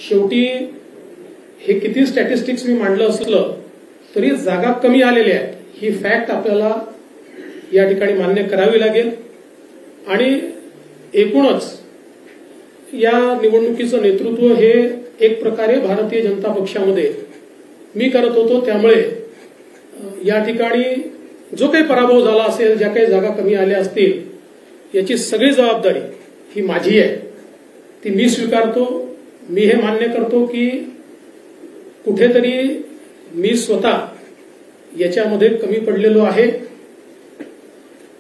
शेवटी हे किती स्टॅटिस्टिक्स मी मांडलं असलं तरी जागा कमी आलेल्या आहेत ही फॅक्ट आपल्याला या ठिकाणी मान्य करावी लागेल। आणि एकूणच या निवडणुकीचं नेतृत्व हे एक प्रकारे भारतीय जनता पक्षामध्ये मी करत होतो, त्यामुळे या ठिकाणी जो काही पराभव झाला असेल, ज्या काही जागा कमी आल्या असतील याची सगळी जबाबदारी ही माझी आहे, ती मी स्वीकारतो। मी हे मान्य करतो की कुठेतरी मी स्वतः याच्यामध्ये कमी पडलेलो आहे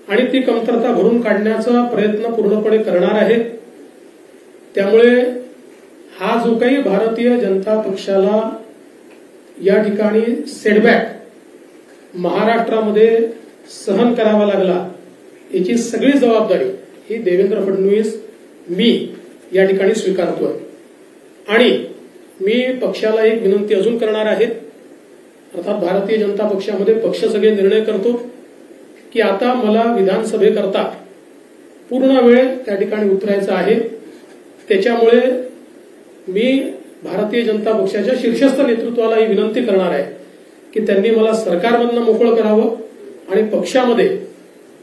आणि ती कमतरता भरून काढण्याचा प्रयत्न पूर्णपणे करणार आहे। त्यामुळे हा जो काही भारतीय जनता पक्षाला या ठिकाणी सेटबॅक महाराष्ट्रामध्ये सहन करावा लागला याची सगळी जबाबदारी ही देवेंद्र फडणवीस मी या ठिकाणी स्वीकारतोय। आणि मी पक्षाला एक विनंती अजून करणार आहे, अर्थात भारतीय जनता पक्षामध्ये पक्ष सगळे निर्णय करतो की आता मला विधानसभेकरता पूर्ण वेळ त्या ठिकाणी उतरायचा आहे। त्याच्यामुळे मी भारतीय जनता पक्षाच्या शीर्षस्थ नेतृत्वाला ही विनंती करणार आहे की त्यांनी मला सरकारमधनं मोकळं करावं आणि पक्षामध्ये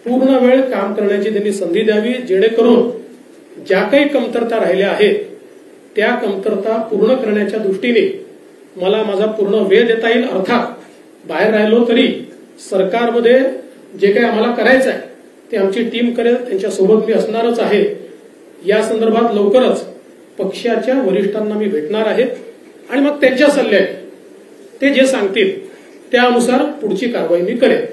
पूर्ण वेळ काम करण्याची त्यांनी संधी द्यावी, जेणेकरून ज्या काही कमतरता राहिल्या आहेत त्या कमतरता पूर्ण करण्याच्या दृष्टीने मला माझा पूर्ण वेळ देता येईल। अर्थात बाहेर राहिलो तरी सरकारमध्ये जे काही आम्हाला करायचं आहे ते आमची टीम करेल, त्यांच्यासोबत मी असणारच आहे। या संदर्भात लवकरच पक्षाच्या वरिष्ठांना मी भेटणार आहे आणि मग त्यांच्या सल्ल्याने ते जे सांगतील त्यानुसार पुढची कारवाई मी करेन।